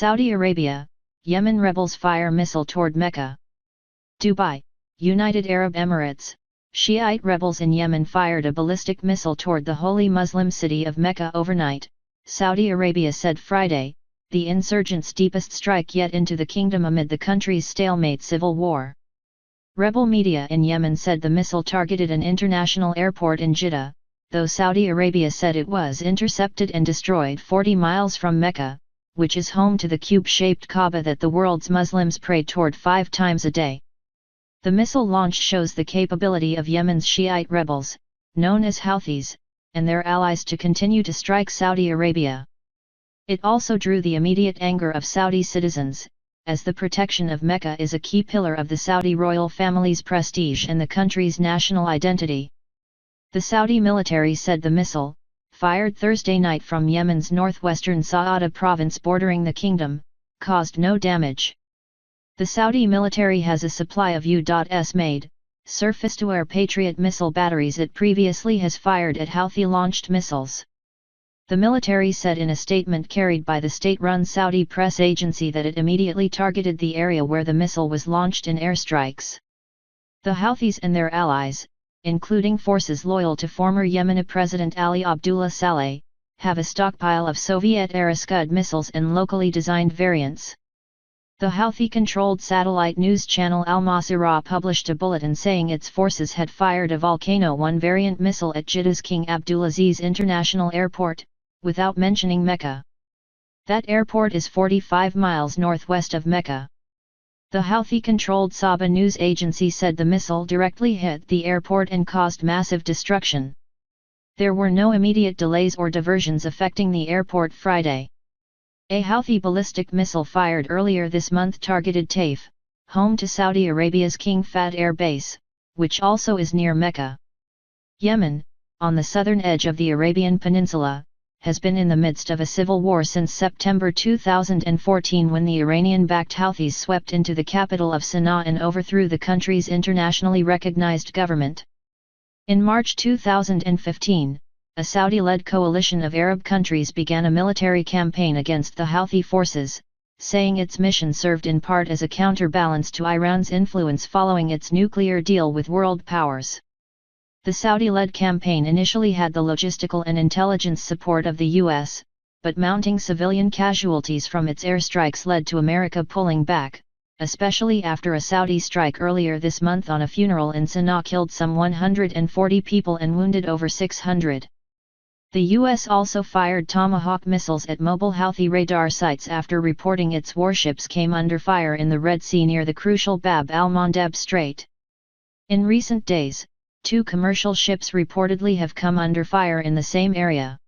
Saudi Arabia, Yemen rebels fire missile toward Mecca. Dubai, United Arab Emirates, Shiite rebels in Yemen fired a ballistic missile toward the holy Muslim city of Mecca overnight, Saudi Arabia said Friday, the insurgents' deepest strike yet into the kingdom amid the country's stalemate civil war. Rebel media in Yemen said the missile targeted an international airport in Jeddah, though Saudi Arabia said it was intercepted and destroyed 40 miles from Mecca, which is home to the cube-shaped Kaaba that the world's Muslims pray toward 5 times a day. The missile launch shows the capability of Yemen's Shiite rebels, known as Houthis, and their allies to continue to strike Saudi Arabia. It also drew the immediate anger of Saudi citizens, as the protection of Mecca is a key pillar of the Saudi royal family's prestige and the country's national identity. The Saudi military said the missile, fired Thursday night from Yemen's northwestern Sa'ada province bordering the kingdom, caused no damage. The Saudi military has a supply of U.S-made, surface-to-air Patriot missile batteries it previously has fired at Houthi-launched missiles. The military said in a statement carried by the state-run Saudi press agency that it immediately targeted the area where the missile was launched in airstrikes. The Houthis and their allies, including forces loyal to former Yemeni President Ali Abdullah Saleh, have a stockpile of Soviet-era Scud missiles and locally designed variants. The Houthi-controlled satellite news channel Al Masirah published a bulletin saying its forces had fired a Volcano 1 variant missile at Jeddah's King Abdulaziz International Airport, without mentioning Mecca. That airport is 45 miles northwest of Mecca. The Houthi-controlled Saba news agency said the missile directly hit the airport and caused massive destruction. There were no immediate delays or diversions affecting the airport Friday. A Houthi ballistic missile fired earlier this month targeted Taif, home to Saudi Arabia's King Fahd Air Base, which also is near Mecca. Yemen, on the southern edge of the Arabian Peninsula, has been in the midst of a civil war since September 2014 when the Iranian-backed Houthis swept into the capital of Sana'a and overthrew the country's internationally recognized government. In March 2015, a Saudi-led coalition of Arab countries began a military campaign against the Houthi forces, saying its mission served in part as a counterbalance to Iran's influence following its nuclear deal with world powers. The Saudi-led campaign initially had the logistical and intelligence support of the U.S., but mounting civilian casualties from its airstrikes led to America pulling back, especially after a Saudi strike earlier this month on a funeral in Sana'a killed some 140 people and wounded over 600. The U.S. also fired Tomahawk missiles at mobile Houthi radar sites after reporting its warships came under fire in the Red Sea near the crucial Bab al-Mandeb Strait. In recent days, 2 commercial ships reportedly have come under fire in the same area.